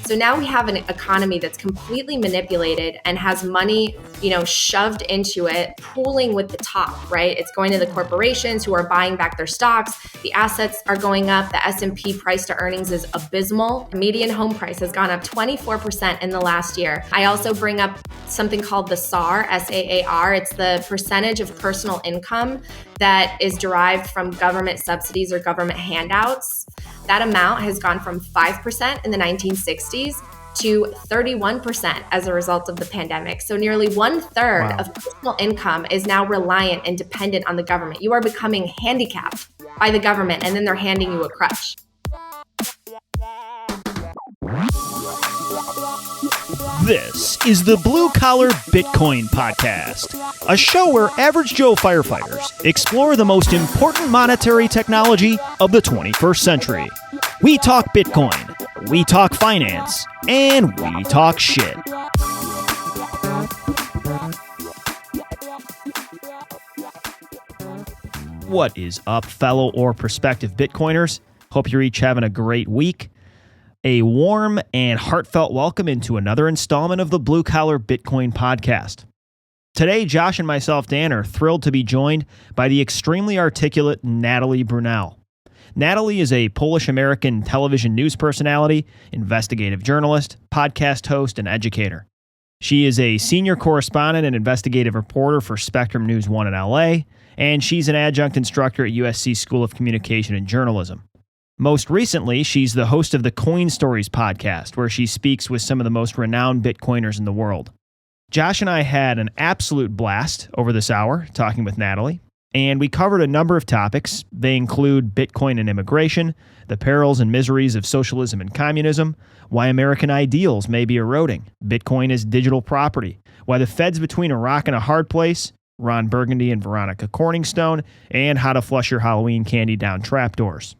So now we have an economy that's completely manipulated and has money, shoved into it, pooling with the top, right? It's going to the corporations who are buying back their stocks. The assets are going up. The S&P price to earnings is abysmal. The median home price has gone up 24% in the last year. I also bring up something called the SAR, SAAR. It's the percentage of personal income that is derived from government subsidies or government handouts. That amount has gone from 5% in the 1960s to 31% as a result of the pandemic. So nearly 1/3 of personal income is now reliant and dependent on the government. You are becoming handicapped by the government, and then they're handing you a crutch. This is the Blue Collar Bitcoin Podcast, a show where average Joe firefighters explore the most important monetary technology of the 21st century. We talk Bitcoin, we talk finance, and we talk shit. What is up, fellow or prospective Bitcoiners? Hope you're each having a great week. A warm and heartfelt welcome into another installment of the Blue Collar Bitcoin Podcast. Today, Josh and myself, Dan, are thrilled to be joined by the extremely articulate Natalie Brunell. Natalie is a Polish-American television news personality, investigative journalist, podcast host, and educator. She is a senior correspondent and investigative reporter for Spectrum News 1 in LA, and she's an adjunct instructor at USC School of Communication and Journalism. Most recently, she's the host of the Coin Stories podcast, where she speaks with some of the most renowned Bitcoiners in the world. Josh and I had an absolute blast over this hour talking with Natalie, and we covered a number of topics. They include Bitcoin and immigration, the perils and miseries of socialism and communism, why American ideals may be eroding, Bitcoin as digital property, why the Fed's between a rock and a hard place, Ron Burgundy and Veronica Corningstone, and how to flush your Halloween candy down trapdoors.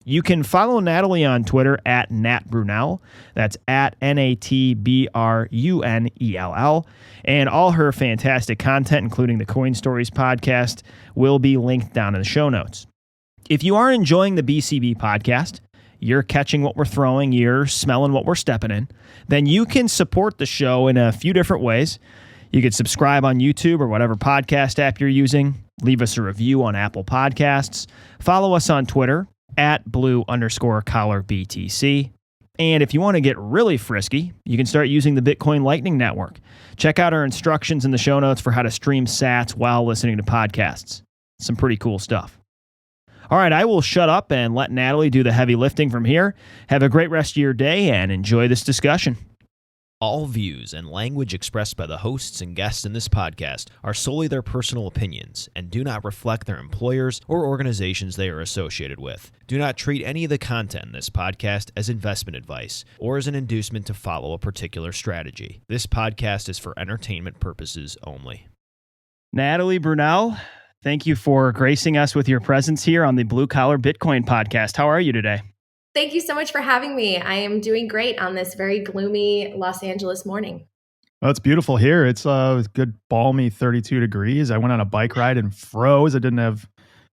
You can follow Natalie on Twitter at Nat Brunell. That's at NATBRUNELL. And all her fantastic content, including the Coin Stories podcast, will be linked down in the show notes. If you are enjoying the BCB podcast, you're catching what we're throwing, you're smelling what we're stepping in, then you can support the show in a few different ways. You could subscribe on YouTube or whatever podcast app you're using. Leave us a review on Apple Podcasts. Follow us on Twitter at blue_collar BTC. And if you want to get really frisky, you can start using the Bitcoin Lightning Network. Check out our instructions in the show notes for how to stream sats while listening to podcasts. Some pretty cool stuff. All right, I will shut up and let Natalie do the heavy lifting from here. Have a great rest of your day and enjoy this discussion. All views and language expressed by the hosts and guests in this podcast are solely their personal opinions and do not reflect their employers or organizations they are associated with. Do not treat any of the content in this podcast as investment advice or as an inducement to follow a particular strategy. This podcast is for entertainment purposes only. Natalie Brunell, thank you for gracing us with your presence here on the Blue Collar Bitcoin Podcast. How are you today? Thank you so much for having me. I am doing great on this very gloomy Los Angeles morning. Well, it's beautiful here. It's a good balmy 32 degrees. I went on a bike ride and froze. I didn't have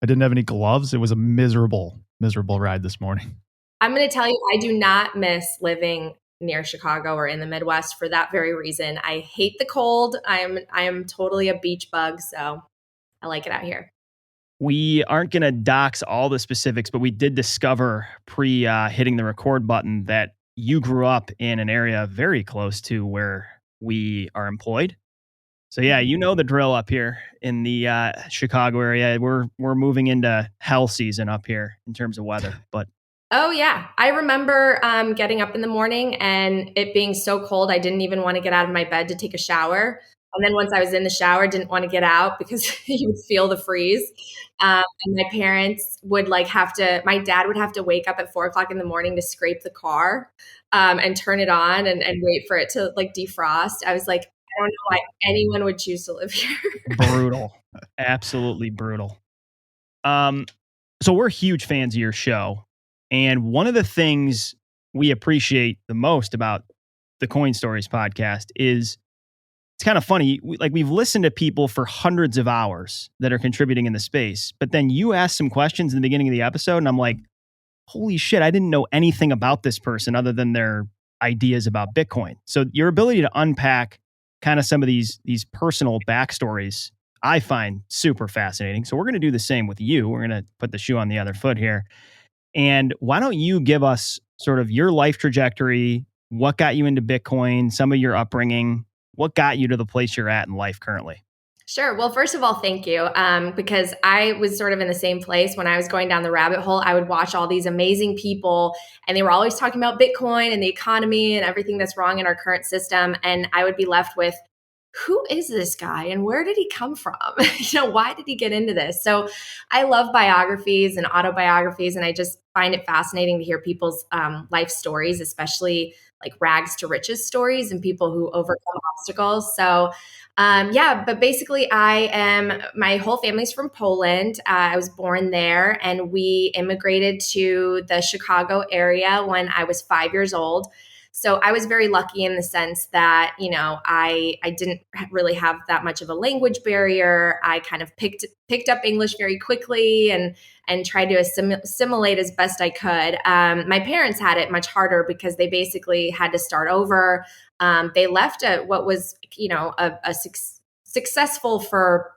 any gloves. It was a miserable ride this morning. I'm going to tell you, I do not miss living near Chicago or in the Midwest for that very reason. I hate the cold. I am totally a beach bug, so I like it out here. We aren't going to dox all the specifics, but we did discover hitting the record button that you grew up in an area very close to where we are employed. So yeah, you know the drill up here in the Chicago area. We're moving into hell season up here in terms of weather. But oh yeah, I remember getting up in the morning and it being so cold I didn't even want to get out of my bed to take a shower. And then once I was in the shower, didn't want to get out because you would feel the freeze. And my parents would my dad would have to wake up at 4:00 in the morning to scrape the car and turn it on and wait for it to defrost. I was like, I don't know why anyone would choose to live here. Brutal. Absolutely brutal. So we're huge fans of your show. And one of the things we appreciate the most about the Coin Stories podcast is it's kind of funny. We've listened to people for hundreds of hours that are contributing in the space, but then you ask some questions in the beginning of the episode and I'm like, holy shit, I didn't know anything about this person other than their ideas about Bitcoin. So your ability to unpack kind of some of these personal backstories, I find super fascinating. So we're going to do the same with you. We're going to put the shoe on the other foot here. And why don't you give us sort of your life trajectory, what got you into Bitcoin, some of your upbringing, what got you to the place you're at in life currently? Sure. Well, first of all, thank you. Because I was sort of in the same place when I was going down the rabbit hole. I would watch all these amazing people, and they were always talking about Bitcoin and the economy and everything that's wrong in our current system. And I would be left with, who is this guy and where did he come from? Why did he get into this? So I love biographies and autobiographies, and I just find it fascinating to hear people's life stories, especially like rags to riches stories and people who overcome obstacles. So but basically, my whole family's from Poland. I was born there, and we immigrated to the Chicago area when I was 5 years old. So I was very lucky in the sense that, I didn't really have that much of a language barrier. I kind of picked up English very quickly and tried to assimilate as best I could. My parents had it much harder because they basically had to start over. They left what was, a successful for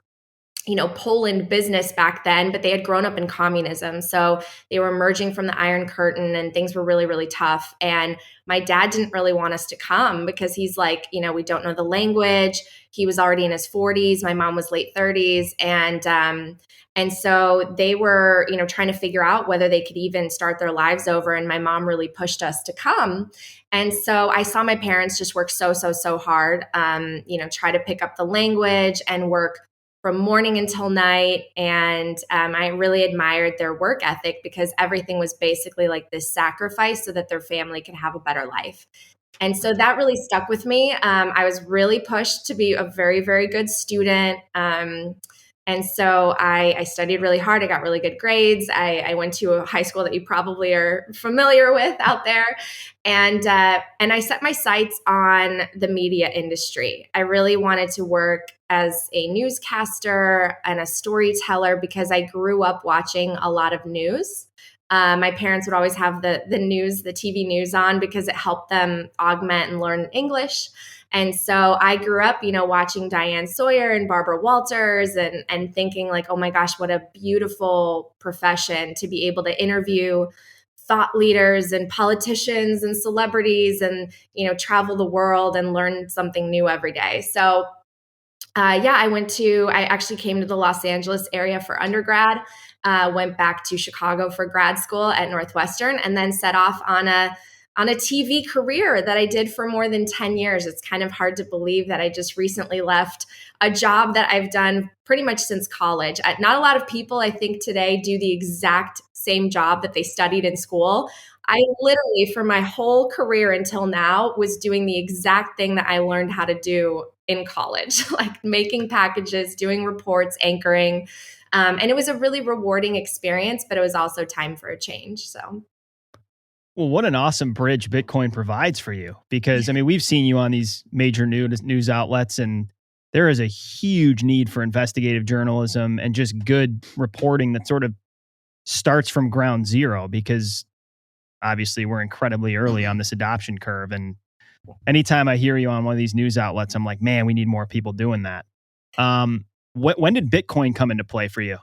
Poland business back then, but they had grown up in communism. So they were emerging from the Iron Curtain and things were really, really tough. And my dad didn't really want us to come because he's like, we don't know the language. He was already in his 40s. My mom was late 30s. And so they were, trying to figure out whether they could even start their lives over. And my mom really pushed us to come. And so I saw my parents just work so hard, try to pick up the language and work from morning until night. And I really admired their work ethic because everything was basically like this sacrifice so that their family could have a better life. And so that really stuck with me. I was really pushed to be a very, very good student. And so I studied really hard. I got really good grades. I went to a high school that you probably are familiar with out there. And I set my sights on the media industry. I really wanted to work as a newscaster and a storyteller because I grew up watching a lot of news. My parents would always have the news, the TV news on because it helped them augment and learn English. And so I grew up, watching Diane Sawyer and Barbara Walters and thinking like, oh my gosh, what a beautiful profession to be able to interview thought leaders and politicians and celebrities and, travel the world and learn something new every day. So I actually came to the Los Angeles area for undergrad, went back to Chicago for grad school at Northwestern, and then set off on a TV career that I did for more than 10 years. It's kind of hard to believe that I just recently left a job that I've done pretty much since college. Not a lot of people, I think, today do the exact same job that they studied in school. I literally, for my whole career until now, was doing the exact thing that I learned how to do in college, like making packages, doing reports, anchoring. And it was a really rewarding experience, but it was also time for a change. So. Well, what an awesome bridge Bitcoin provides for you, because we've seen you on these major news outlets, and there is a huge need for investigative journalism and just good reporting that sort of starts from ground zero, because obviously we're incredibly early on this adoption curve. And anytime I hear you on one of these news outlets, I'm like, man, we need more people doing that. When did Bitcoin come into play for you?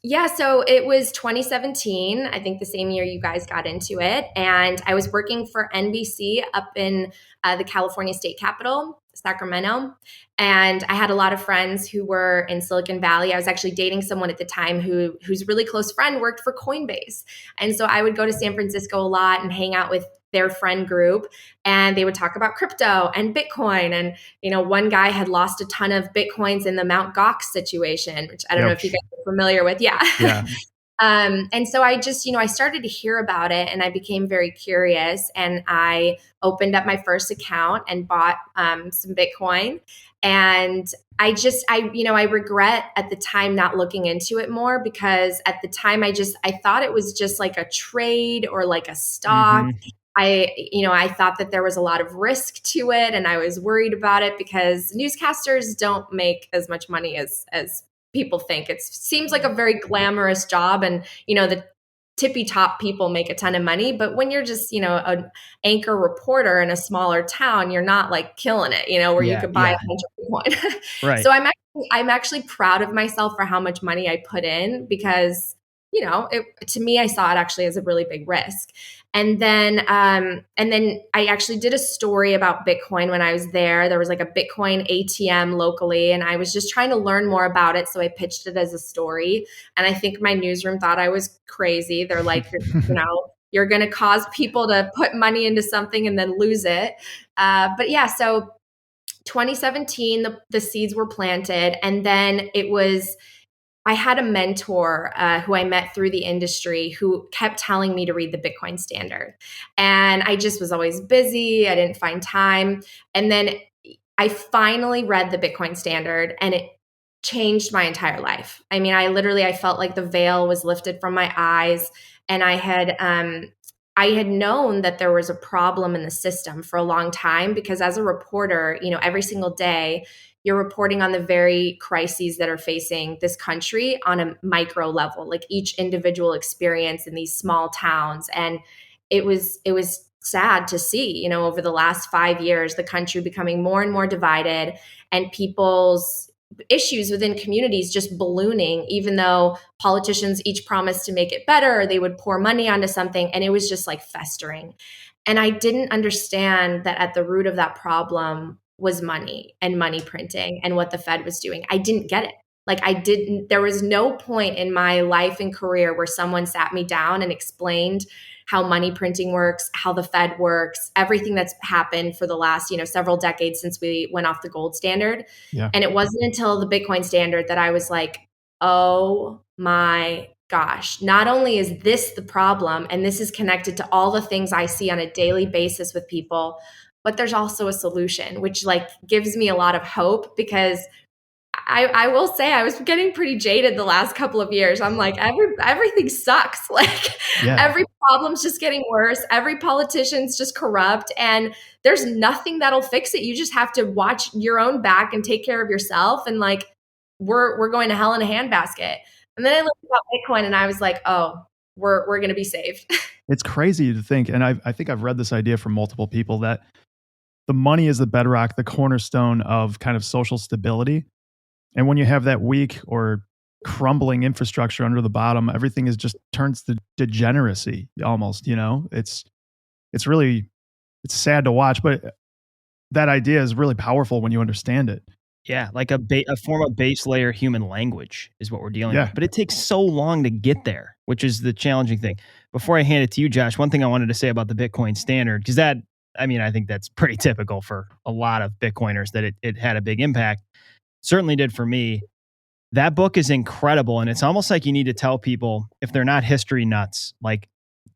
Yeah, so it was 2017, I think the same year you guys got into it. And I was working for NBC up in the California state capital, Sacramento. And I had a lot of friends who were in Silicon Valley. I was actually dating someone at the time whose really close friend worked for Coinbase. And so I would go to San Francisco a lot and hang out with their friend group, and they would talk about crypto and Bitcoin. And, one guy had lost a ton of Bitcoins in the Mt. Gox situation, which I don't know if you guys are familiar with. Yeah. And so I just, I started to hear about it, and I became very curious, and I opened up my first account and bought some Bitcoin. And I regret at the time not looking into it more, because at the time I thought it was just like a trade or like a stock. Mm-hmm. I thought that there was a lot of risk to it, and I was worried about it because newscasters don't make as much money as people think. It seems like a very glamorous job, and the tippy top people make a ton of money. But when you're just, an anchor reporter in a smaller town, you're not like killing it, where you could buy a bunch of Bitcoin. Right. So I'm actually proud of myself for how much money I put in because, to me, I saw it actually as a really big risk. And then I actually did a story about Bitcoin when I was there. There was like a Bitcoin ATM locally, and I was just trying to learn more about it. So I pitched it as a story. And I think my newsroom thought I was crazy. They're like, you're going to cause people to put money into something and then lose it. But yeah, so 2017, the seeds were planted. And then I had a mentor who I met through the industry who kept telling me to read the Bitcoin Standard. And I just was always busy. I didn't find time. And then I finally read the Bitcoin Standard and it changed my entire life. I mean, I felt like the veil was lifted from my eyes. And I had known that there was a problem in the system for a long time because as a reporter, every single day, you're reporting on the very crises that are facing this country on a micro level, like each individual experience in these small towns. And it was sad to see, over the last 5 years, the country becoming more and more divided and people's issues within communities just ballooning, even though politicians each promised to make it better or they would pour money onto something. And it was just like festering. And I didn't understand that at the root of that problem was money and money printing and what the Fed was doing. I didn't get it. There was no point in my life and career where someone sat me down and explained how money printing works, how the Fed works, everything that's happened for the last, several decades since we went off the gold standard. Yeah. And it wasn't until the Bitcoin Standard that I was like, oh my gosh, not only is this the problem, and this is connected to all the things I see on a daily basis with people, but there's also a solution, which like gives me a lot of hope because I will say I was getting pretty jaded the last couple of years. I'm like, everything sucks. Like every problem's just getting worse. Every politician's just corrupt and there's nothing that'll fix it. You just have to watch your own back and take care of yourself. And like, we're going to hell in a handbasket. And then I looked about Bitcoin and I was like, oh, we're going to be saved. It's crazy to think. And I think I've read this idea from multiple people that the money is the bedrock, the cornerstone of kind of social stability. And when you have that weak or crumbling infrastructure under the bottom, everything is just turns to degeneracy almost, It's sad to watch, but that idea is really powerful when you understand it. Yeah, like a form of base layer human language is what we're dealing with. But it takes so long to get there, which is the challenging thing. Before I hand it to you, Josh, one thing I wanted to say about the Bitcoin Standard, because I think that's pretty typical for a lot of Bitcoiners that it had a big impact. Certainly did for me. That book is incredible. And it's almost like you need to tell people, if they're not history nuts, like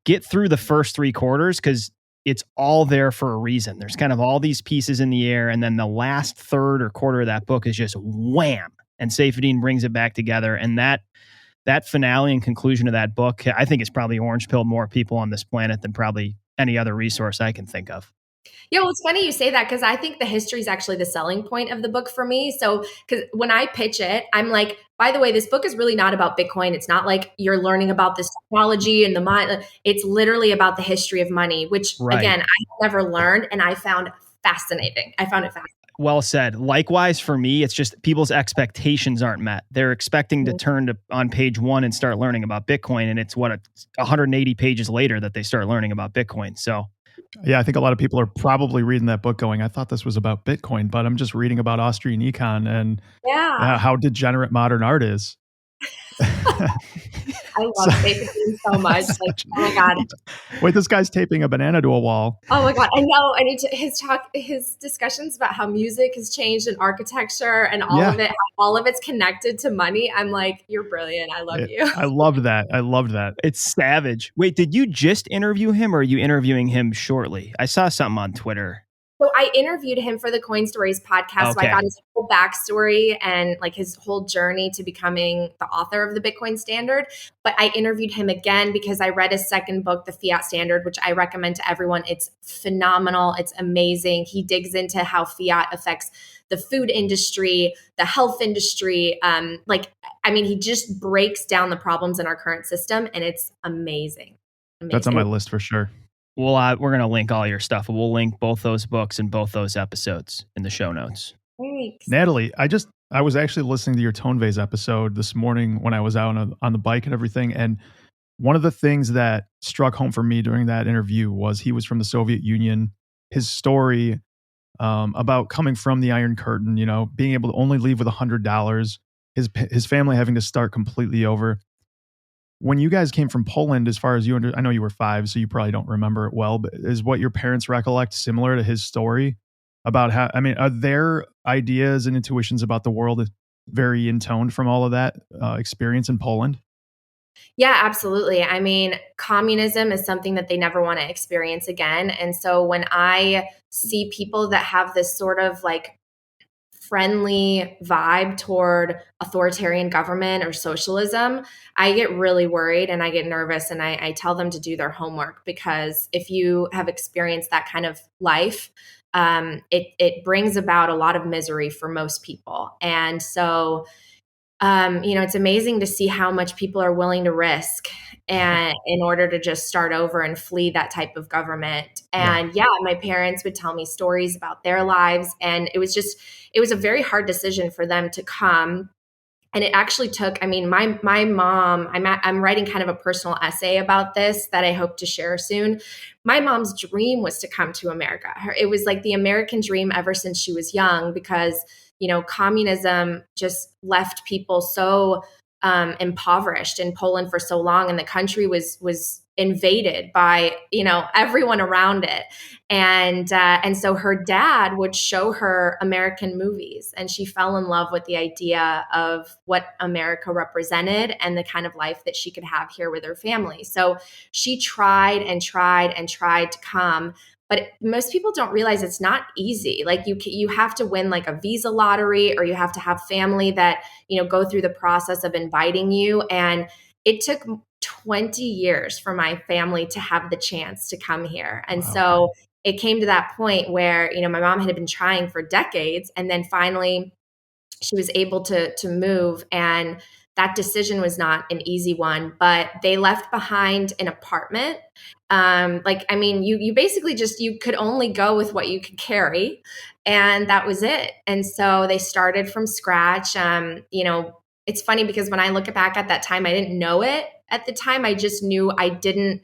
get through the first 3 quarters because it's all there for a reason. There's kind of all these pieces in the air. And then the last third or quarter of that book is just wham. And Saifedean brings it back together. And that finale and conclusion of that book, I think it's probably orange pilled more people on this planet than probably any other resource I can think of. Yeah, well, it's funny you say that because I think the history is actually the selling point of the book for me. So, because when I pitch it, I'm like, by the way, this book is really not about Bitcoin. It's not like you're learning about this technology and the mind. It's literally about the history of money, which again, I never learned and I found fascinating. I found it fascinating. Well said. Likewise, for me, it's just people's expectations aren't met. They're expecting to turn on page 1 and start learning about Bitcoin. And it's 180 pages later that they start learning about Bitcoin. So yeah, I think a lot of people are probably reading that book going, I thought this was about Bitcoin, but I'm just reading about Austrian econ and how degenerate modern art is. I love Saifedean so much. Like, oh my God. Wait, this guy's taping a banana to a wall. Oh my God. I know. I need to, his discussions about how music has changed and architecture and all of it's connected to money. I'm like, you're brilliant. I love you. I loved that. It's savage. Wait, did you just interview him or are you interviewing him shortly? I saw something on Twitter. So I interviewed him for the Coin Stories podcast. So I Okay. got his whole backstory and like his whole journey to becoming the author of the Bitcoin Standard. But I interviewed him again because I read his second book, The Fiat Standard, which I recommend to everyone. It's phenomenal. It's amazing. He digs into how fiat affects the food industry, the health industry. He just breaks down the problems in our current system, and it's amazing. That's on my list for sure. Well, we're going to link all your stuff. We'll link both those books and both those episodes in the show notes. Thanks. Natalie, I was actually listening to your Tone Vase episode this morning when I was out on the bike and everything. And one of the things that struck home for me during that interview was he was from the Soviet Union. His story about coming from the Iron Curtain, being able to only leave with $100, his family having to start completely over. When you guys came from Poland, as far as I know you were 5, so you probably don't remember it well, but is what your parents recollect similar to his story about are their ideas and intuitions about the world very intoned from all of that experience in Poland? Yeah, absolutely. I mean, communism is something that they never want to experience again. And so when I see people that have this sort of like friendly vibe toward authoritarian government or socialism, I get really worried and I get nervous, and I tell them to do their homework, because if you have experienced that kind of life, it brings about a lot of misery for most people. And so it's amazing to see how much people are willing to risk and in order to just start over and flee that type of government. And my parents would tell me stories about their lives, and it was a very hard decision for them to come. And it actually took, my mom, I'm writing kind of a personal essay about this that I hope to share soon. My mom's dream was to come to America. It was like the American dream ever since she was young, because communism just left people so impoverished in Poland for so long, and the country was invaded by everyone around it, and so her dad would show her American movies, and she fell in love with the idea of what America represented and the kind of life that she could have here with her family. So she tried and tried and tried to come. But most people don't realize it's not easy. Like you have to win like a visa lottery, or you have to have family that, go through the process of inviting you. And it took 20 years for my family to have the chance to come here. And so it came to that point where, my mom had been trying for decades, and then finally she was able to move. And that decision was not an easy one, but they left behind an apartment. You basically you could only go with what you could carry, and that was it. And so they started from scratch. It's funny because when I look back at that time, I didn't know it at the time. I just knew I didn't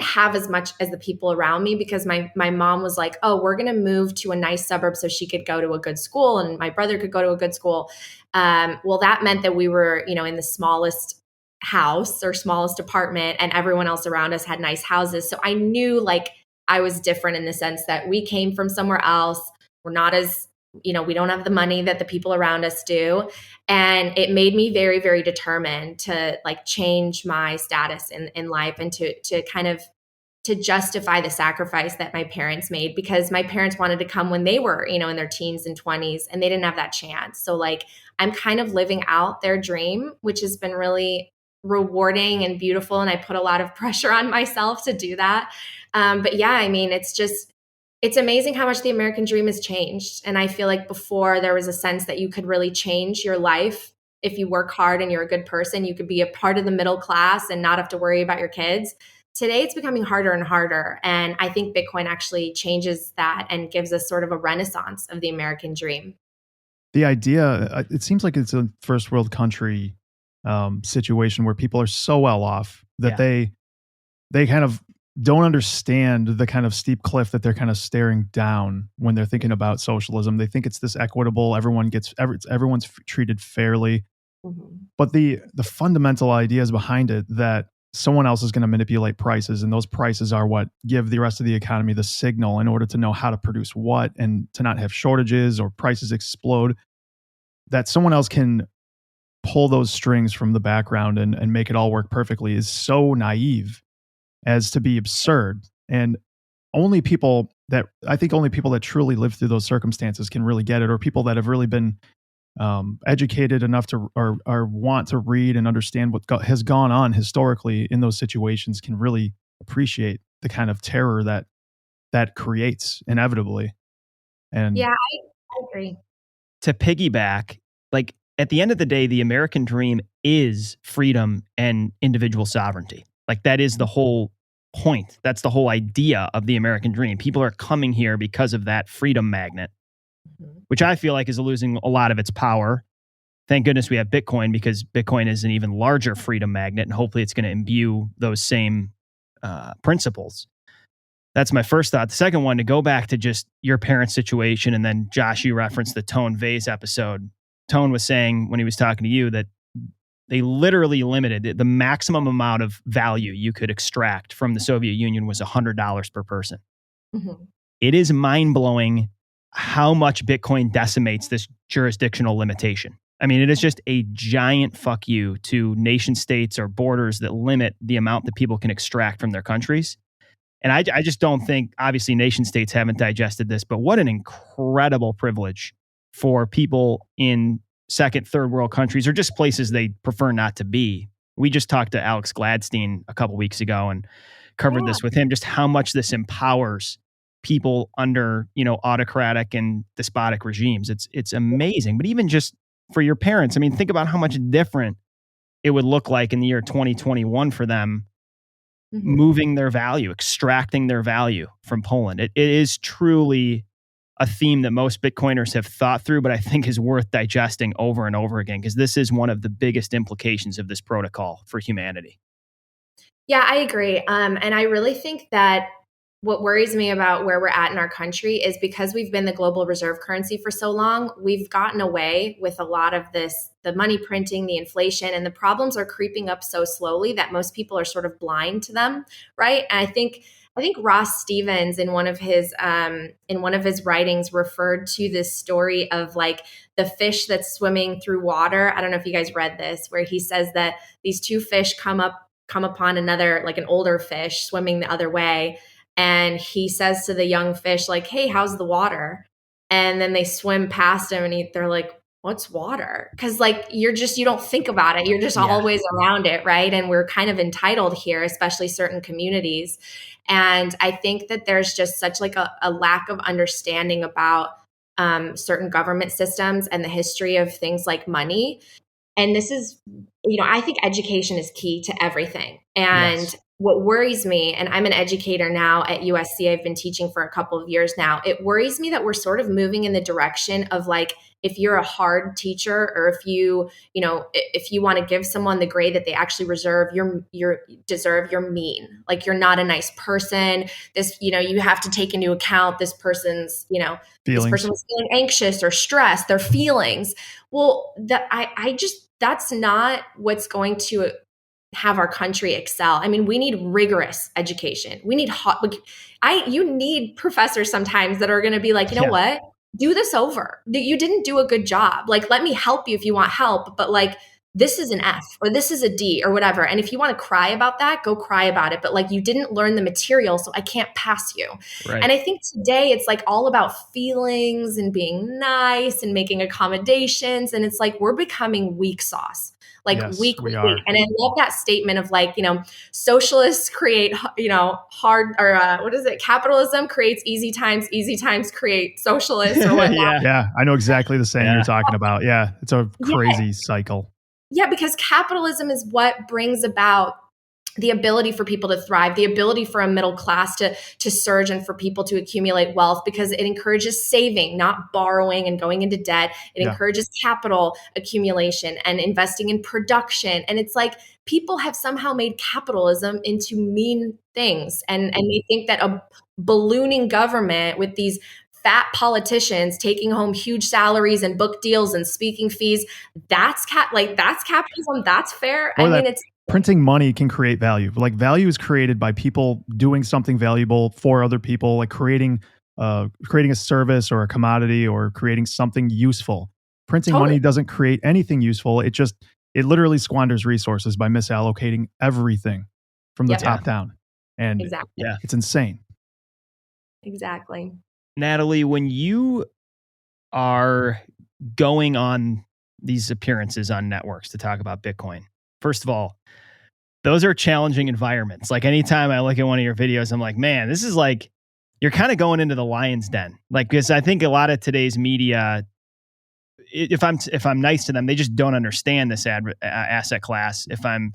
have as much as the people around me, because my mom was like, oh, we're going to move to a nice suburb so she could go to a good school and my brother could go to a good school. Well, that meant that we were, in the smallest house or smallest apartment, and everyone else around us had nice houses. So I knew like I was different in the sense that we came from somewhere else. We're not as, we don't have the money that the people around us do. And it made me very, very determined to like change my status in life, and to kind of to justify the sacrifice that my parents made, because my parents wanted to come when they were, in their teens and 20s, and they didn't have that chance. So like I'm kind of living out their dream, which has been really rewarding and beautiful. And I put a lot of pressure on myself to do that. But yeah, it's amazing how much the American dream has changed. And I feel like before there was a sense that you could really change your life. If you work hard and you're a good person, you could be a part of the middle class and not have to worry about your kids. Today, it's becoming harder and harder. And I think Bitcoin actually changes that and gives us sort of a renaissance of the American dream. The idea, it seems like it's a first world country situation where people are so well off that they kind of don't understand the kind of steep cliff that they're kind of staring down when they're thinking about socialism. They think it's this equitable, everyone's treated fairly. Mm-hmm. But the fundamental ideas behind it, that someone else is going to manipulate prices, and those prices are what give the rest of the economy the signal in order to know how to produce what, and to not have shortages or prices explode, that someone else can pull those strings from the background and make it all work perfectly, is so naive as to be absurd. And only people that I think only people that truly live through those circumstances can really get it, or people that have really been educated enough to or want to read and understand what has gone on historically in those situations can really appreciate the kind of terror that creates inevitably. And Yeah, I agree. To piggyback, like at the end of the day, the American dream is freedom and individual sovereignty. Like that is the whole point. That's the whole idea of the American dream. People are coming here because of that freedom magnet, Mhm. which I feel like is losing a lot of its power. Thank goodness we have Bitcoin, because Bitcoin is an even larger freedom magnet, and hopefully it's going to imbue those same principles. That's my first thought. The second one, to go back to just your parents' situation, and then Josh, you referenced the Tone Vase episode. Tone was saying when he was talking to you that they literally limited the maximum amount of value you could extract from the Soviet Union was $100 per person. Mhm. It is mind-blowing how much Bitcoin decimates this jurisdictional limitation. I mean, it is just a giant fuck you to nation states or borders that limit the amount that people can extract from their countries. And I just don't think, obviously, nation states haven't digested this, but what an incredible privilege for people in second, third world countries, or just places they prefer not to be. We just talked to Alex Gladstein a couple weeks ago and covered Yeah. this with him, just how much this empowers people under, autocratic and despotic regimes. It's amazing. But even just for your parents, I mean, think about how much different it would look like in the year 2021 for them, Mhm. moving their value, extracting their value from Poland. It is truly a theme that most Bitcoiners have thought through, but I think is worth digesting over and over again, because this is one of the biggest implications of this protocol for humanity. Yeah, I agree. And I really think that what worries me about where we're at in our country is because we've been the global reserve currency for so long, we've gotten away with a lot of this, the money printing, the inflation, and the problems are creeping up so slowly that most people are sort of blind to them, right? And I think Ross Stevens in one of his writings referred to this story of like the fish that's swimming through water. I don't know if you guys read this, where he says that these two fish come upon another, like an older fish swimming the other way, and he says to the young fish like, hey, how's the water? And then they swim past him, and they're like, what's water? Because like you don't think about it, you're just Yeah. always around it, right? And we're kind of entitled here, especially certain communities. And I think that there's just such like a lack of understanding about certain government systems and the history of things like money. And this is, I think education is key to everything. And Yes. what worries me, and I'm an educator now at USC, I've been teaching for a couple of years now. It worries me that we're sort of moving in the direction of like, if you're a hard teacher, or if you want to give someone the grade that they actually deserve, you're mean. Like you're not a nice person. This, you have to take into account this person's, this person Feelings. was feeling anxious or stressed, their feelings. Well, that's not what's going to have our country excel. I mean, we need rigorous education. We need you need professors sometimes that are going to be like, you know Yeah. what? Do this over. You didn't do a good job. Like, let me help you if you want help, but like, this is an F or this is a D or whatever. And if you want to cry about that, go cry about it. But like, you didn't learn the material, so I can't pass you. Right. And I think today it's like all about feelings and being nice and making accommodations. And it's like we're becoming weak sauce, like Yes, weak, we weak, are. weak. And I love that statement of like, socialists create, hard, or what is it? Capitalism creates easy times create socialists or whatnot. Yeah. Yeah, I know exactly the saying Yeah. you're talking about. Yeah, it's a crazy cycle. Yeah, because capitalism is what brings about the ability for people to thrive, the ability for a middle class to surge, and for people to accumulate wealth, because it encourages saving, not borrowing and going into debt. It Yeah. encourages capital accumulation and investing in production. And it's like people have somehow made capitalism into mean things. And they think that a ballooning government with these fat politicians taking home huge salaries and book deals and speaking fees, that's capitalism, that's fair. Or I mean, that it's printing money can create value. Like value is created by people doing something valuable for other people, like creating a service or a commodity or creating something useful. Printing totally. money doesn't create anything useful. It literally squanders resources by misallocating everything from the Yep. top down. And Exactly. Yeah. it's insane. Exactly. Natalie, when you are going on these appearances on networks to talk about Bitcoin, first of all, those are challenging environments. Like anytime I look at one of your videos, I'm like, man, this is like, you're kind of going into the lion's den. Like, because I think a lot of today's media, if I'm nice to them, they just don't understand this asset class. If I'm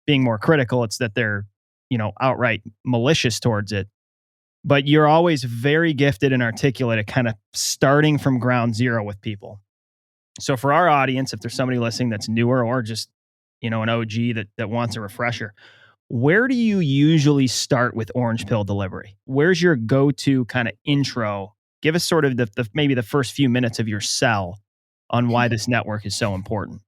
being more critical, it's that they're, outright malicious towards it. But you're always very gifted and articulate at kind of starting from ground zero with people. So for our audience, if there's somebody listening that's newer or just, an OG that wants a refresher, where do you usually start with orange pill delivery? Where's your go-to kind of intro? Give us sort of maybe the first few minutes of your sell on why this network is so important.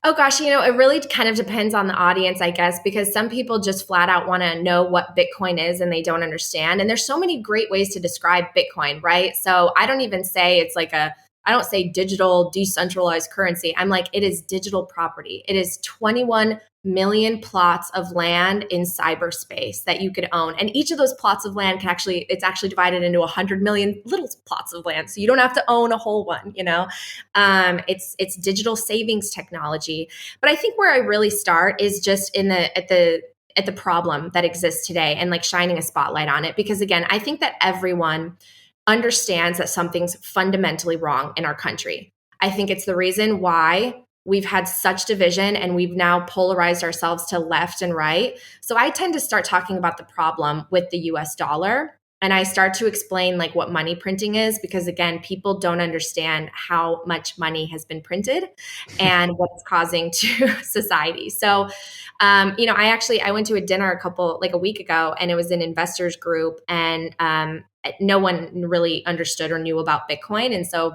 Oh gosh, it really kind of depends on the audience, I guess, because some people just flat out want to know what Bitcoin is and they don't understand. And there's so many great ways to describe Bitcoin, right? So I don't even say it's like I don't say digital decentralized currency. I'm like, it is digital property. It is 21 million plots of land in cyberspace that you could own. And each of those plots of land it's actually divided into 100 million little plots of land. So you don't have to own a whole one, it's digital savings technology. But I think where I really start is just at the problem that exists today and like shining a spotlight on it. Because again, I think that everyone understands that something's fundamentally wrong in our country. I think it's the reason why we've had such division and we've now polarized ourselves to left and right. So I tend to start talking about the problem with the US dollar. And I start to explain like what money printing is, because again, people don't understand how much money has been printed and what it's causing to society. So, I went to a dinner a week ago, and it was an investors group, and no one really understood or knew about Bitcoin. And so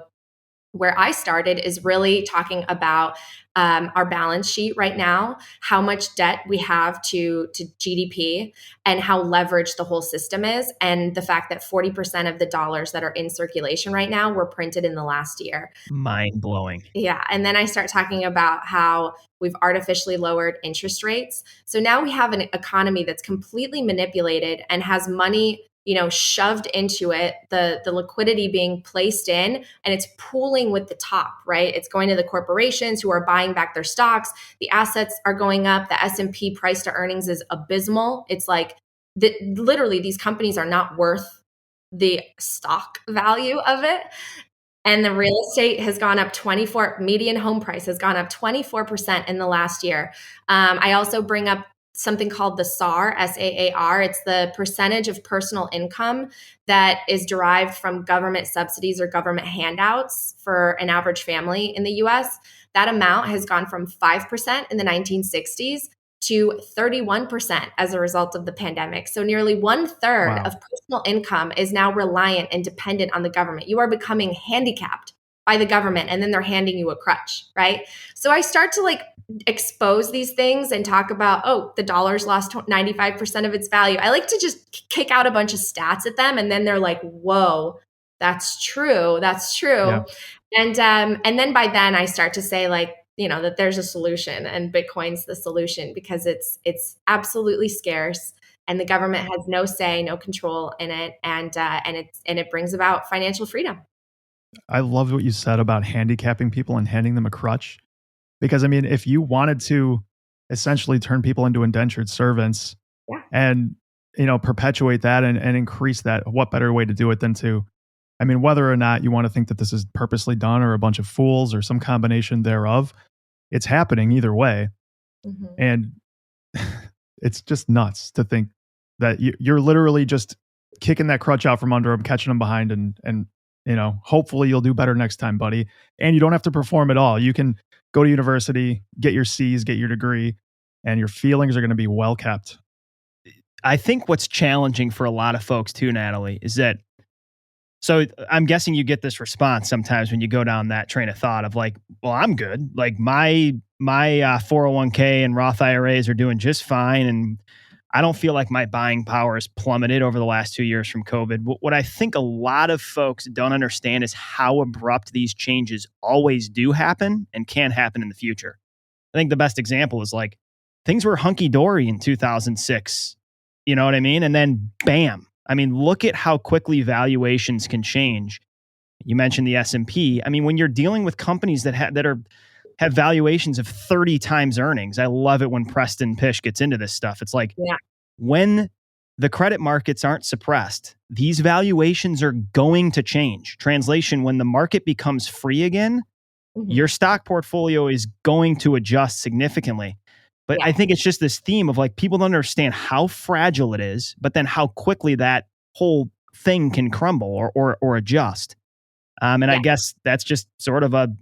where I started is really talking about our balance sheet right now, how much debt we have to GDP, and how leveraged the whole system is, and the fact that 40% of the dollars that are in circulation right now were printed in the last year. Mind blowing. Yeah. And then I start talking about how we've artificially lowered interest rates. So now we have an economy that's completely manipulated and has money shoved into it, the liquidity being placed in, and it's pooling with the top, right? It's going to the corporations who are buying back their stocks. The assets are going up. The S&P price to earnings is abysmal. It's like literally these companies are not worth the stock value of it. And the real estate has gone up median home price has gone up 24% in the last year. I also bring up something called the SAR, SAAR. It's the percentage of personal income that is derived from government subsidies or government handouts for an average family in the US. That amount has gone from 5% in the 1960s to 31% as a result of the pandemic. So nearly 1/3 Wow. of personal income is now reliant and dependent on the government. You are becoming handicapped by the government, and then they're handing you a crutch, right? So I start to expose these things and talk about, the dollar's lost 95% of its value. I like to just kick out a bunch of stats at them, and then they're like, whoa, that's true. That's true. Yeah. And then by then I start to say that there's a solution, and Bitcoin's the solution, because it's absolutely scarce and the government has no say, no control in it. And it brings about financial freedom. I loved what you said about handicapping people and handing them a crutch. Because, I mean, if you wanted to essentially turn people into indentured servants, Yeah. and, perpetuate that and increase that, what better way to do it than to, I mean, whether or not you want to think that this is purposely done or a bunch of fools or some combination thereof, it's happening either way. Mm-hmm. And it's just nuts to think that you're literally just kicking that crutch out from under them, catching them behind, and hopefully you'll do better next time, buddy. And you don't have to perform at all. You can go to university, get your C's, get your degree, and your feelings are going to be well kept. I think what's challenging for a lot of folks too, Natalie, is that, so I'm guessing you get this response sometimes when you go down that train of thought of like, well, I'm good. Like my 401k and Roth IRAs are doing just fine. And I don't feel like my buying power has plummeted over the last 2 years from COVID. What I think a lot of folks don't understand is how abrupt these changes always do happen and can happen in the future. I think the best example is like things were hunky-dory in 2006. You know what I mean? And then bam, I mean, look at how quickly valuations can change. You mentioned the S&P. I mean, when you're dealing with companies that have valuations of 30 times earnings, I love it when Preston Pish gets into this stuff. It's like, Yeah. when the credit markets aren't suppressed, these valuations are going to change. Translation, when the market becomes free again, your stock portfolio is going to adjust significantly. But I think it's just this theme of like, people don't understand how fragile it is, but then how quickly that whole thing can crumble or adjust. I guess that's just sort of an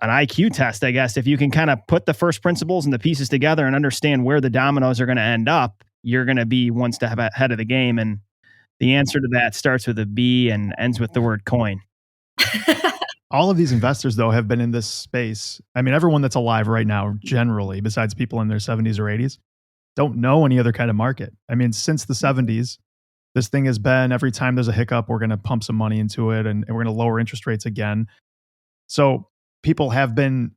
IQ test, I guess. If you can kind of put the first principles and the pieces together and understand where the dominoes are going to end up, you're going to be one step ahead of the game. And the answer to that starts with a B and ends with the word coin. All of these investors, though, have been in this space. I mean, everyone that's alive right now, generally, besides people in their 70s or 80s, don't know any other kind of market. I mean, since the 70s, this thing has been, every time there's a hiccup, we're going to pump some money into it and we're going to lower interest rates again. So people have been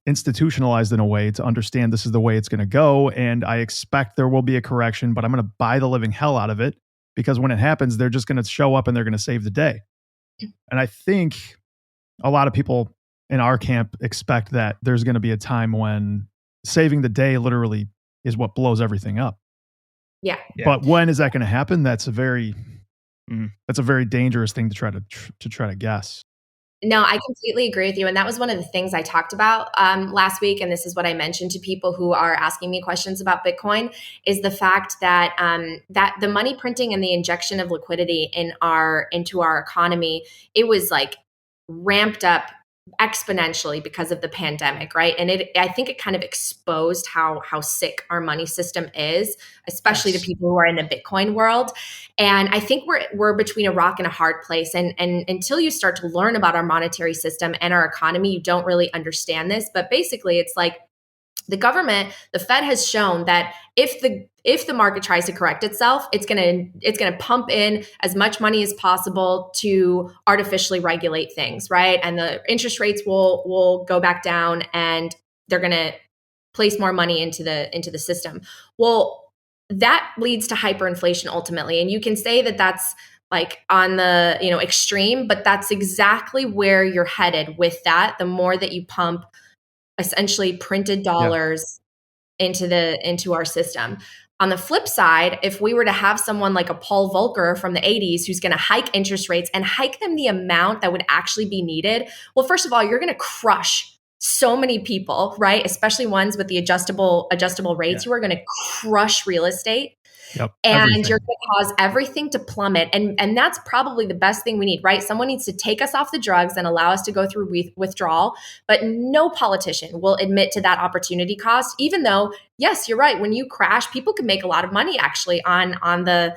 institutionalized in a way to understand this is the way it's going to go. And I expect there will be a correction, but I'm going to buy the living hell out of it, because when it happens, they're just going to show up and they're going to save the day. And I think a lot of people in our camp expect that there's going to be a time when saving the day literally is what blows everything up. Yeah. But when is that going to happen? That's a very dangerous thing to try to guess. No, I completely agree with you. And that was one of the things I talked about last week. And this is what I mentioned to people who are asking me questions about Bitcoin, is the fact that that the money printing and the injection of liquidity into our economy, it was like ramped up exponentially because of the pandemic, right? And I think it kind of exposed how sick our money system is, especially to people who are in the Bitcoin world. And I think we're between a rock and a hard place. And until you start to learn about our monetary system and our economy, you don't really understand this. But basically, it's like the government, the Fed has shown that if the market tries to correct itself, it's gonna pump in as much money as possible to artificially regulate things, right? And the interest rates will go back down, and they're gonna place more money into the system. Well, that leads to hyperinflation ultimately, and you can say that that's like on the extreme, but that's exactly where you're headed with that. The more that you pump essentially printed dollars into our system. On the flip side, if we were to have someone like a Paul Volcker from the 80s who's going to hike interest rates and hike them the amount that would actually be needed, well, first of all, you're going to crush so many people, right? Especially ones with the adjustable rates. You are going to crush real estate. Yep, and everything. you're going to cause everything to plummet. And that's probably the best thing we need, right? Someone needs to take us off the drugs and allow us to go through withdrawal. But no politician will admit to that opportunity cost, even though, yes, you're right. When you crash, people can make a lot of money actually on the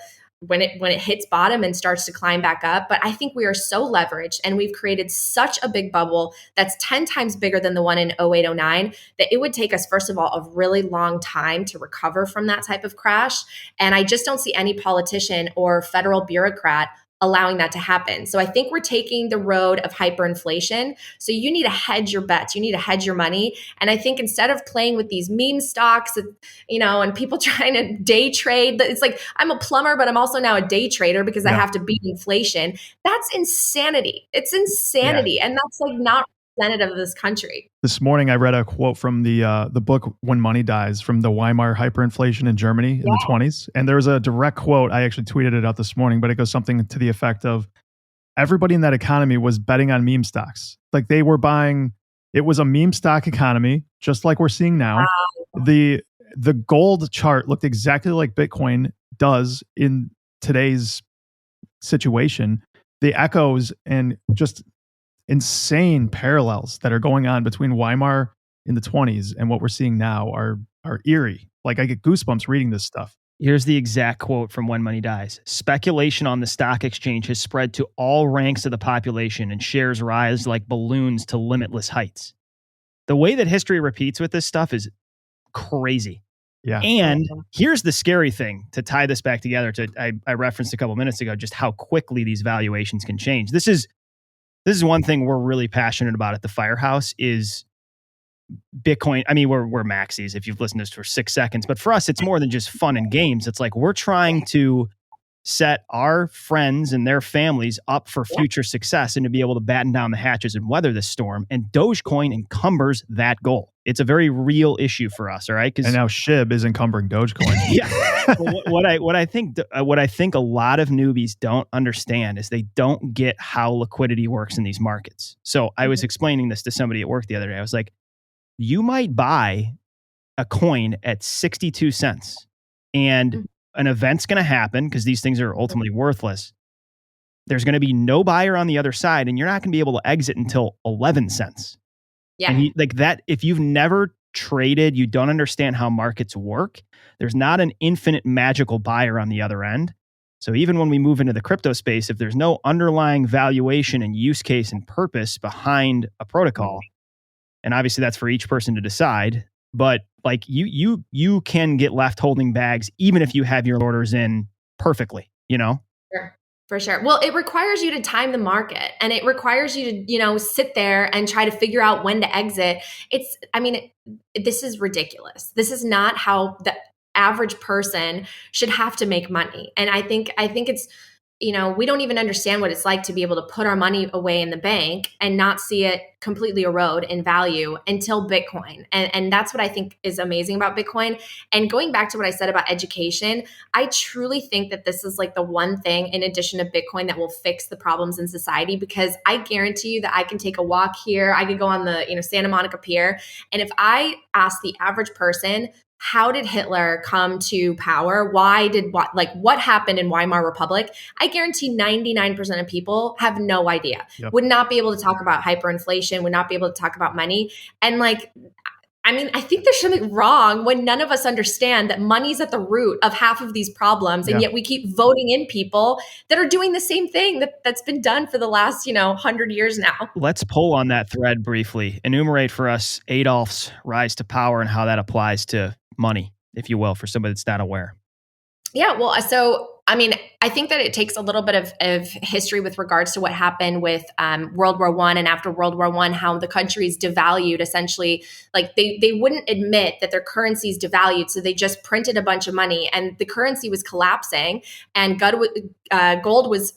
when it hits bottom and starts to climb back up. But I think we are so leveraged, and we've created such a big bubble that's 10 times bigger than the one in 0809, that it would take us, first of all, a really long time to recover from that type of crash. And I just don't see any politician or federal bureaucrat allowing that to happen. So I think we're taking the road of hyperinflation. So you need to hedge your bets. You need to hedge your money. And I think instead of playing with these meme stocks, and people trying to day trade, it's like, I'm a plumber, but I'm also now a day trader because I have to beat inflation. That's insanity. It's insanity. And that's like not representative of this country. This morning, I read a quote from the book When Money Dies, from the Weimar hyperinflation in Germany in the 20s. And there was a direct quote. I actually tweeted it out this morning, but it goes something to the effect of, everybody in that economy was betting on meme stocks. Like they were buying, it was a meme stock economy, just like we're seeing now. Wow. The gold chart looked exactly like Bitcoin does in today's situation. The echoes and just insane parallels that are going on between Weimar in the 20s and what we're seeing now are eerie. Like I get goosebumps reading this stuff. Here's the exact quote from When Money Dies. Speculation on the stock exchange has spread to all ranks of the population, and shares rise like balloons to limitless heights. The way that history repeats with this stuff is crazy. Yeah. And here's the scary thing to tie this back together I referenced a couple minutes ago, just how quickly these valuations can change. This is one thing we're really passionate about at the Firehouse is Bitcoin. I mean, we're maxis if you've listened to this for 6 seconds, but for us, it's more than just fun and games. It's like we're trying to set our friends and their families up for future success and to be able to batten down the hatches and weather this storm. And Dogecoin encumbers that goal. It's a very real issue for us, all right? And now SHIB is encumbering Dogecoin. Yeah. What I think a lot of newbies don't understand is they don't get how liquidity works in these markets. So I was explaining this to somebody at work the other day. I was like, you might buy a coin at 62 cents and an event's going to happen because these things are ultimately worthless. There's going to be no buyer on the other side, and you're not going to be able to exit until 11 cents. Yeah. And like that, if you've never traded, you don't understand how markets work. There's not an infinite magical buyer on the other end. So even when we move into the crypto space, if there's no underlying valuation and use case and purpose behind a protocol, and obviously that's for each person to decide, but like you can get left holding bags even if you have your orders in perfectly, you know? Sure. For sure. Well, it requires you to time the market, and it requires you to, sit there and try to figure out when to exit. This is ridiculous. This is not how the average person should have to make money. And I think it's, we don't even understand what it's like to be able to put our money away in the bank and not see it completely erode in value until Bitcoin. And that's what I think is amazing about Bitcoin. And going back to what I said about education, I truly think that this is like the one thing in addition to Bitcoin that will fix the problems in society, because I guarantee you that I can take a walk here. I could go on the, Santa Monica Pier. And if I ask the average person, how did Hitler come to power? What happened in Weimar Republic? I guarantee 99% of people have no idea, would not be able to talk about hyperinflation, would not be able to talk about money. And I think there's something wrong when none of us understand that money's at the root of half of these problems. And yet we keep voting in people that are doing the same thing that's been done for the last, 100 years now. Let's pull on that thread briefly. Enumerate for us Adolf's rise to power and how that applies to money, if you will, for somebody that's not aware. Yeah, well, I think that it takes a little bit of history with regards to what happened with World War I, and after World War I, how the countries devalued essentially. Like they wouldn't admit that their currencies devalued, so they just printed a bunch of money, and the currency was collapsing, and gold was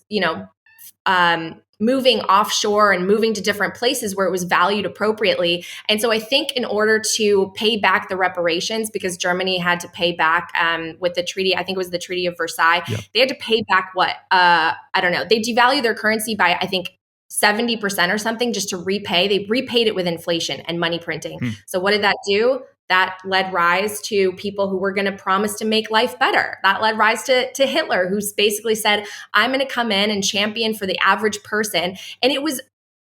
moving offshore and moving to different places where it was valued appropriately. And so I think in order to pay back the reparations, because Germany had to pay back with the treaty, I think it was the Treaty of Versailles, they had to pay back I don't know. They devalued their currency by, I think, 70% or something just to repay. They repaid it with inflation and money printing. So what did that do? That led rise to people who were going to promise to make life better. That led rise to Hitler, who's basically said, I'm going to come in and champion for the average person. And it was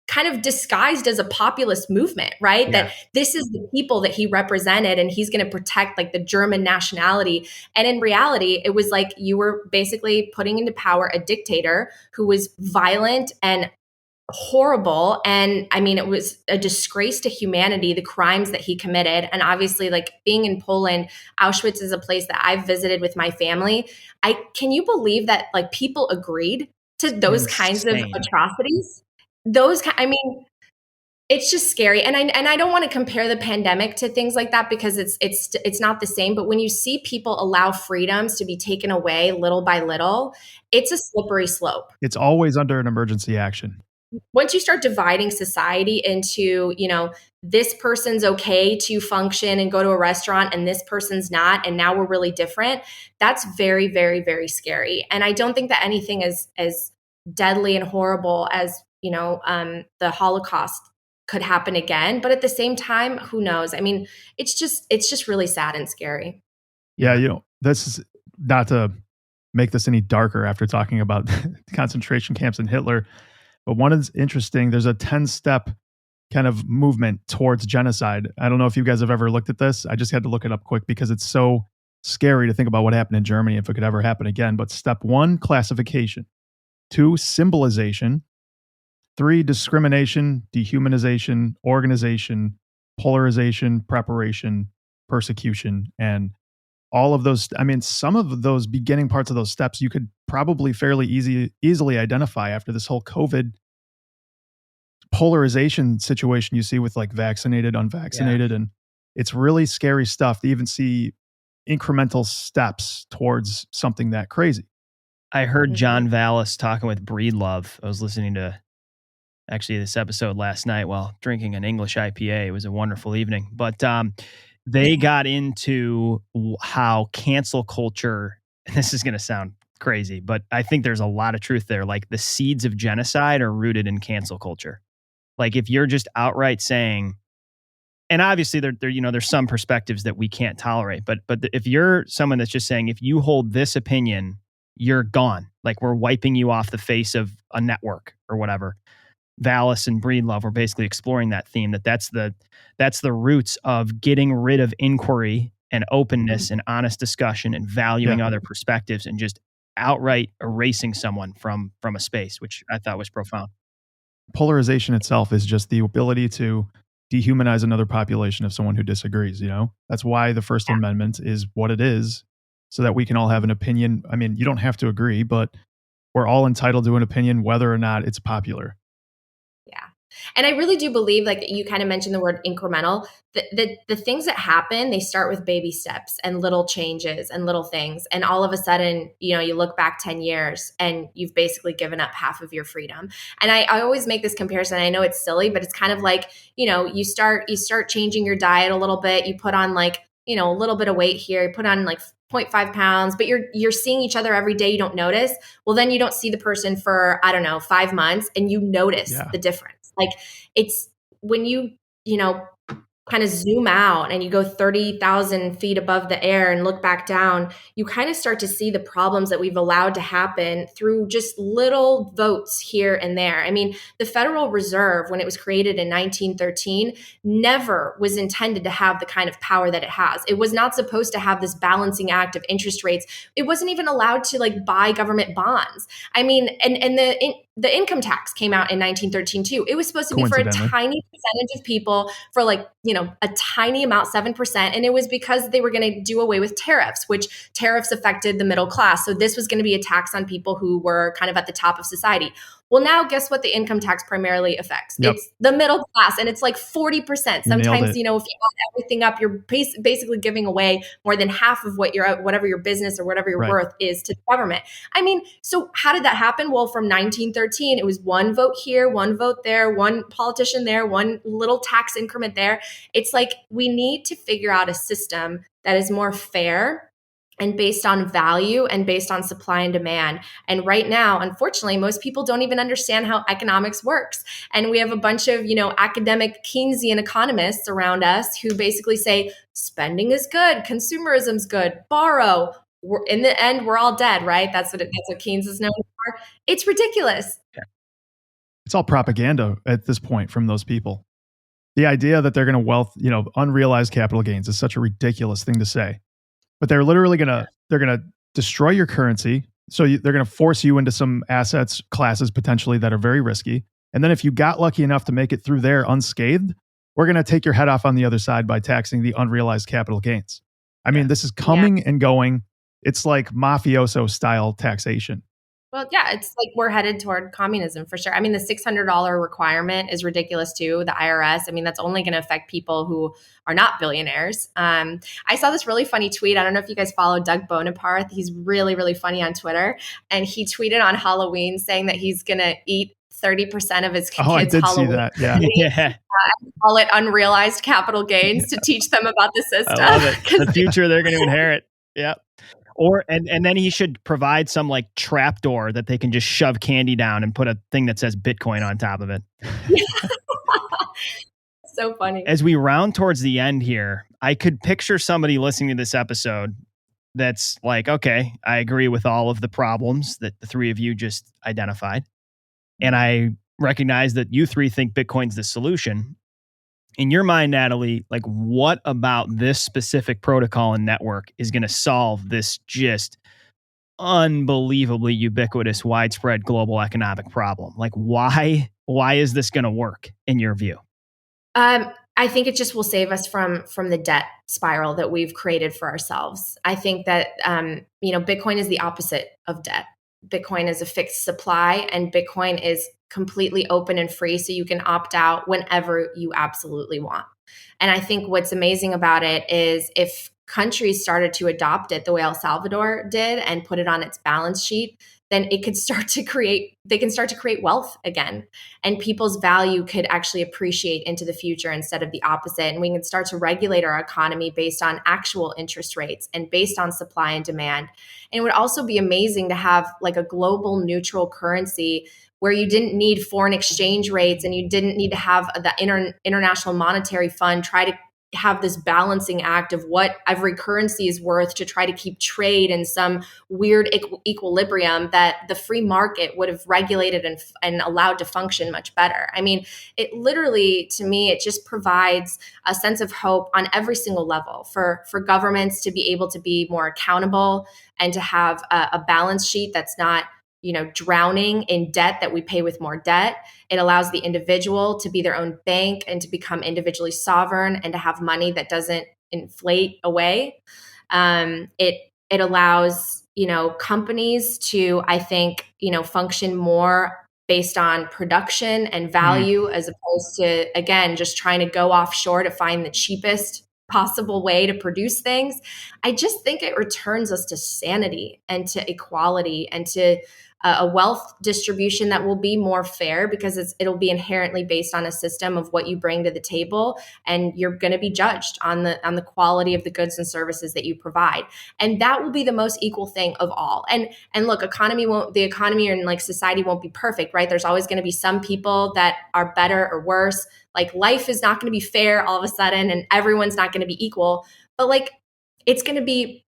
kind of disguised as a populist movement, right? Yeah. That this is the people that he represented, and he's going to protect like the German nationality. And in reality, it was like you were basically putting into power a dictator who was violent and horrible. And it was a disgrace to humanity, the crimes that he committed. And obviously, like being in Poland, Auschwitz is a place that I've visited with my family. Can you believe that like people agreed to those kinds of atrocities? It's just scary. And I don't want to compare the pandemic to things like that, because it's not the same. But when you see people allow freedoms to be taken away little by little, it's a slippery slope. It's always under an emergency action. Once you start dividing society into, this person's okay to function and go to a restaurant and this person's not, and now we're really different, that's very, very, very scary. And I don't think that anything is as deadly and horrible as, the Holocaust could happen again. But at the same time, who knows? It's just really sad and scary. Yeah, this is not to make this any darker after talking about concentration camps and Hitler. But one is interesting. There's a 10-step kind of movement towards genocide. I don't know if you guys have ever looked at this. I just had to look it up quick because it's so scary to think about what happened in Germany if it could ever happen again. But step 1, classification. 2, symbolization. 3, discrimination, dehumanization, organization, polarization, preparation, persecution, and all of those. Some of those beginning parts of those steps you could probably fairly easily identify after this whole COVID polarization situation you see with like vaccinated, unvaccinated. And it's really scary stuff to even see incremental steps towards something that crazy. I heard John Vallis talking with Breedlove. I was listening to actually this episode last night while drinking an English IPA. It was a wonderful evening. But they got into how cancel culture, and this is going to sound crazy, but I think there's a lot of truth there. Like the seeds of genocide are rooted in cancel culture. Like if you're just outright saying, and obviously there's some perspectives that we can't tolerate, but if you're someone that's just saying, if you hold this opinion, you're gone. Like we're wiping you off the face of a network or whatever. Vallis and Breedlove were basically exploring that theme, that's the roots of getting rid of inquiry and openness and honest discussion and valuing other perspectives and just outright erasing someone from a space, which I thought was profound. Polarization itself is just the ability to dehumanize another population of someone who disagrees, That's why the First Amendment is what it is, so that we can all have an opinion. I mean, you don't have to agree, but we're all entitled to an opinion whether or not it's popular. Yeah. And I really do believe, like you kind of mentioned the word incremental, the things that happen, they start with baby steps and little changes and little things. And all of a sudden, you look back 10 years and you've basically given up half of your freedom. And I always make this comparison. I know it's silly, but it's kind of like, you start changing your diet a little bit. You put on like, a little bit of weight here, you put on like 0.5 pounds, but you're seeing each other every day. You don't notice. Well, then you don't see the person for, 5 months and you notice the difference. Like it's when you kind of zoom out and you go 30,000 feet above the air and look back down, you kind of start to see the problems that we've allowed to happen through just little votes here and there. I mean, the Federal Reserve, when it was created in 1913, never was intended to have the kind of power that it has. It was not supposed to have this balancing act of interest rates. It wasn't even allowed to like buy government bonds. I mean, and the income tax came out in 1913 too. It was supposed to be for a tiny percentage of people for like, a tiny amount, 7%. And it was because they were going to do away with tariffs, which tariffs affected the middle class. So this was going to be a tax on people who were kind of at the top of society. Well, now guess what the income tax primarily affects? Yep. It's the middle class, and it's like 40%. Sometimes, if you add everything up, you're basically giving away more than half of whatever your business or whatever your worth is to the government. I mean, so how did that happen? Well, from 1913, it was one vote here, one vote there, one politician there, one little tax increment there. It's like we need to figure out a system that is more fair and based on value and based on supply and demand. And right now, unfortunately, most people don't even understand how economics works. And we have a bunch of, academic Keynesian economists around us who basically say spending is good, consumerism's good, borrow. In the end, we're all dead, right? That's what Keynes is known for. It's ridiculous. It's all propaganda at this point from those people. The idea that they're going to unrealized capital gains is such a ridiculous thing to say. But they're literally they're going to destroy your currency. So they're going to force you into some assets classes potentially that are very risky. And then if you got lucky enough to make it through there unscathed, we're going to take your head off on the other side by taxing the unrealized capital gains. I mean, this is coming and going. It's like mafioso style taxation. Well, yeah, it's like we're headed toward communism for sure. I mean, the $600 requirement is ridiculous too. The IRS, I mean, that's only going to affect people who are not billionaires. I saw this really funny tweet. I don't know if you guys follow Doug Bonaparte. He's really, really funny on Twitter. And he tweeted on Halloween saying that he's going to eat 30% of his kids' I did Halloween. See that. Yeah. Call it unrealized capital gains to teach them about the system. I love it. The future they're going to inherit. Yeah. Or and then he should provide some like trap door that they can just shove candy down and put a thing that says Bitcoin on top of it. So funny. As we round towards the end here, I could picture somebody listening to this episode that's like, okay, I agree with all of the problems that the three of you just identified. And I recognize that you three think Bitcoin's the solution. In your mind, Natalie, like what about this specific protocol and network is going to solve this just unbelievably ubiquitous, widespread global economic problem? Like why is this going to work in your view? I think it just will save us from the debt spiral that we've created for ourselves. I think that, Bitcoin is the opposite of debt. Bitcoin is a fixed supply and Bitcoin is completely open and free. So you can opt out whenever you absolutely want. And I think what's amazing about it is if countries started to adopt it the way El Salvador did and put it on its balance sheet, then they can start to create wealth again, and people's value could actually appreciate into the future instead of the opposite. And we can start to regulate our economy based on actual interest rates and based on supply and demand. And it would also be amazing to have like a global neutral currency where you didn't need foreign exchange rates and you didn't need to have the International Monetary Fund try to have this balancing act of what every currency is worth to try to keep trade in some weird equilibrium that the free market would have regulated and allowed to function much better. I mean, it literally, to me, it just provides a sense of hope on every single level for governments to be able to be more accountable and to have a balance sheet that's not, drowning in debt that we pay with more debt. It allows the individual to be their own bank and to become individually sovereign and to have money that doesn't inflate away. It allows, companies to, I think, function more based on production and value as opposed to, again, just trying to go offshore to find the cheapest possible way to produce things. I just think it returns us to sanity and to equality and to a wealth distribution that will be more fair because it'll be inherently based on a system of what you bring to the table, and you're going to be judged on the quality of the goods and services that you provide, and that will be the most equal thing of all. And look, the economy and like society won't be perfect, right? There's always going to be some people that are better or worse. Like life is not going to be fair all of a sudden, and everyone's not going to be equal, but like it's going to be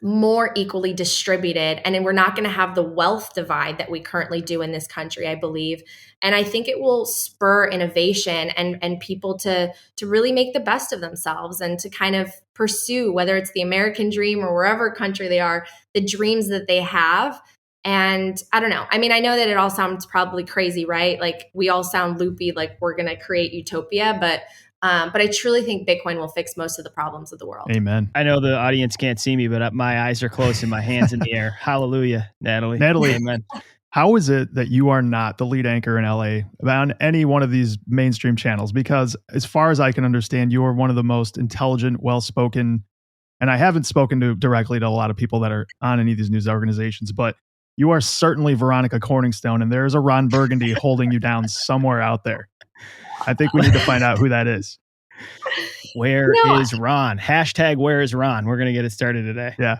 more equally distributed, and then we're not going to have the wealth divide that we currently do in this country, I believe. And I think it will spur innovation and people to really make the best of themselves and to kind of pursue, whether it's the American dream or wherever country they are, the dreams that they have. And I don't know. I mean, I know that it all sounds probably crazy, right? Like we all sound loopy, like we're going to create utopia, but I truly think Bitcoin will fix most of the problems of the world. Amen. I know the audience can't see me, but my eyes are closed and my hands in the air. Hallelujah, Natalie. Amen. How is it that you are not the lead anchor in LA on any one of these mainstream channels? Because as far as I can understand, you are one of the most intelligent, well-spoken, and I haven't spoken directly to a lot of people that are on any of these news organizations, but you are certainly Veronica Corningstone, and there's a Ron Burgundy holding you down somewhere out there. I think we need to find out who that is. Where is Ron? Hashtag where is Ron? We're going to get it started today. Yeah.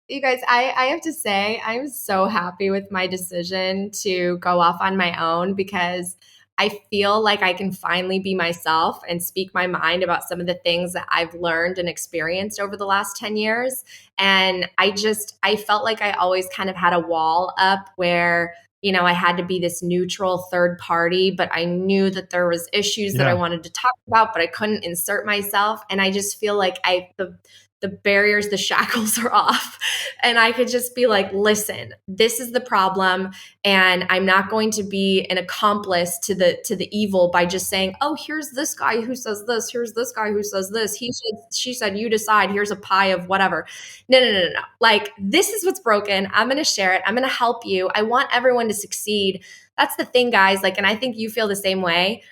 You guys, I have to say, I'm so happy with my decision to go off on my own because I feel like I can finally be myself and speak my mind about some of the things that I've learned and experienced over the last 10 years. And I felt like I always kind of had a wall up where, I had to be this neutral third party, but I knew that there was issues that I wanted to talk about, but I couldn't insert myself. And I just feel like the barriers, the shackles are off. And I could just be like, listen, this is the problem. And I'm not going to be an accomplice to the evil by just saying, oh, here's this guy who says this. Here's this guy who says this. She said, you decide, here's a pie of whatever. No. Like, this is what's broken. I'm going to share it. I'm going to help you. I want everyone to succeed. That's the thing, guys. Like, and I think you feel the same way.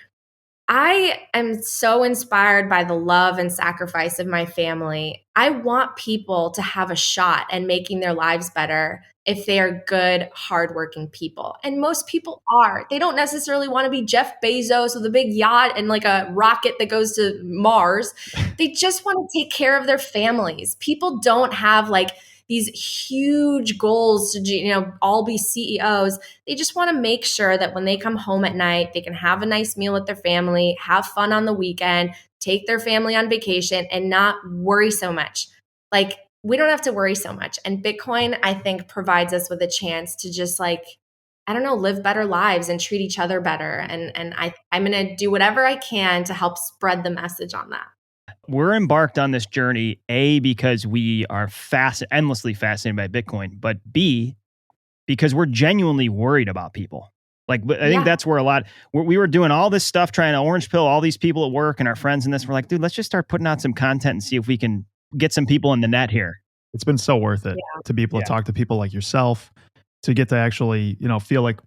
I am so inspired by the love and sacrifice of my family. I want people to have a shot at making their lives better if they are good, hardworking people. And most people are. They don't necessarily want to be Jeff Bezos with a big yacht and like a rocket that goes to Mars. They just want to take care of their families. People don't have like these huge goals to, all be CEOs. They just want to make sure that when they come home at night, they can have a nice meal with their family, have fun on the weekend, take their family on vacation, and not worry so much. Like, we don't have to worry so much. And Bitcoin, I think, provides us with a chance to just live better lives and treat each other better. And I'm going to do whatever I can to help spread the message on that. We're embarked on this journey, A, because we are endlessly fascinated by Bitcoin, but B, because we're genuinely worried about people. Like, I think that's where we were doing all this stuff, trying to orange pill all these people at work and our friends and this. We're like, dude, let's just start putting out some content and see if we can get some people in the net here. It's been so worth it to be able to talk to people like yourself, to get to actually, feel like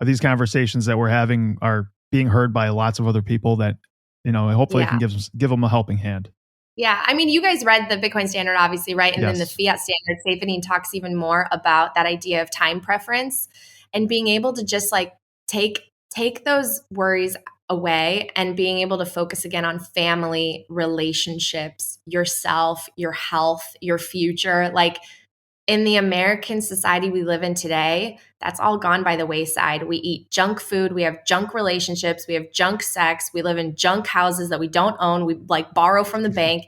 these conversations that we're having are being heard by lots of other people that, hopefully it can give them a helping hand. Yeah. I mean, you guys read the Bitcoin standard, obviously, right? And then the fiat standard, Saifedean talks even more about that idea of time preference and being able to just like take those worries away and being able to focus again on family, relationships, yourself, your health, your future. Like in the American society we live in today, that's all gone by the wayside. We eat junk food. We have junk relationships. We have junk sex. We live in junk houses that we don't own. We like borrow from the bank.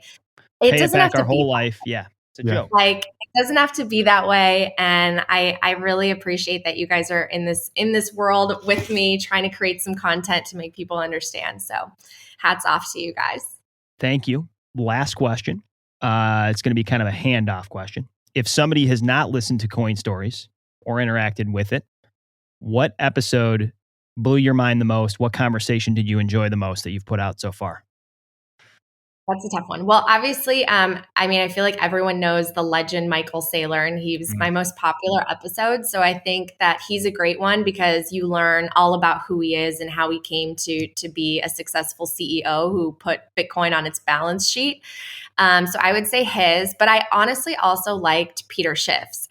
It Pay it doesn't back have to our whole be life. Yeah. It's a joke. like it doesn't have to be that way. And I really appreciate that you guys are in this world with me, trying to create some content to make people understand. So hats off to you guys. Thank you. Last question. It's going to be kind of a handoff question. If somebody has not listened to Coin Stories or interacted with it, what episode blew your mind the most? What conversation did you enjoy the most that you've put out so far? That's a tough one. Well, obviously, I mean, I feel like everyone knows the legend Michael Saylor, and he was my most popular episode. So I think that he's a great one because you learn all about who he is and how he came to be a successful CEO who put Bitcoin on its balance sheet. So I would say his, but I honestly also liked Peter Schiff's.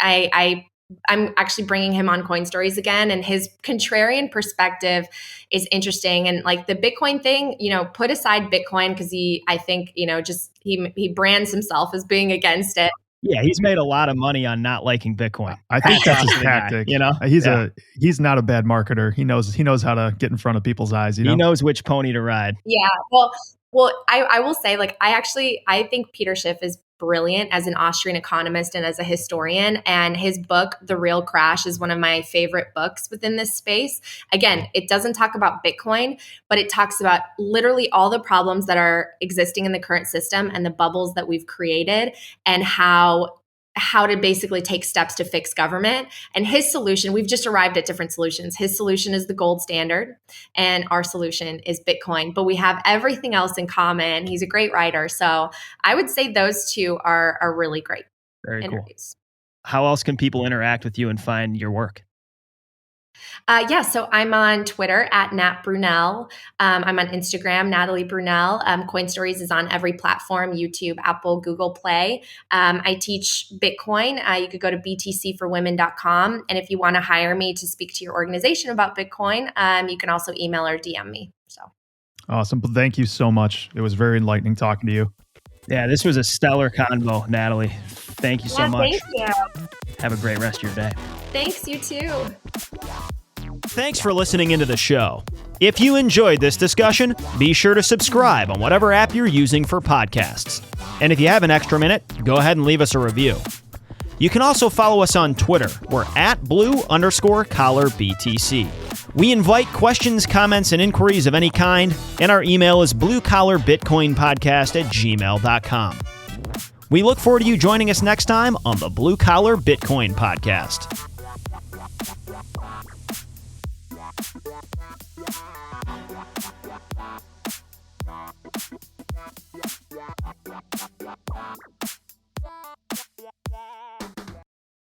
I'm actually bringing him on Coin Stories again, and his contrarian perspective is interesting. And like the Bitcoin thing, you know, put aside Bitcoin because I think, you know, just he brands himself as being against it. Yeah, he's made a lot of money on not liking Bitcoin. I think that's his tactic. Guy, you know, he's not a bad marketer. He knows how to get in front of people's eyes. You know? He knows which pony to ride. Yeah. Well, I will say, like, I think Peter Schiff is brilliant as an Austrian economist and as a historian. And his book, The Real Crash, is one of my favorite books within this space. Again, it doesn't talk about Bitcoin, but it talks about literally all the problems that are existing in the current system and the bubbles that we've created and how to basically take steps to fix government. And his solution, we've just arrived at different solutions. His solution is the gold standard and our solution is Bitcoin, but we have everything else in common. He's a great writer. So I would say those two are really great. Very interviews. Cool. How else can people interact with you and find your work? So I'm on Twitter at Nat Brunell. I'm on Instagram, Natalie Brunell. Coin Stories is on every platform, YouTube, Apple, Google Play. I teach Bitcoin. You could go to btcforwomen.com. And if you want to hire me to speak to your organization about Bitcoin, you can also email or DM me. So awesome. Well, thank you so much. It was very enlightening talking to you. Yeah, this was a stellar convo, Natalie. Thank you so much. Thank you. Have a great rest of your day. Thanks, you too. Thanks for listening into the show. If you enjoyed this discussion, be sure to subscribe on whatever app you're using for podcasts. And if you have an extra minute, go ahead and leave us a review. You can also follow us on Twitter. We're at blue_collar BTC. We invite questions, comments, and inquiries of any kind, and our email is bluecolarbitcoinpodcast@gmail.com. We look forward to you joining us next time on the Blue Collar Bitcoin Podcast.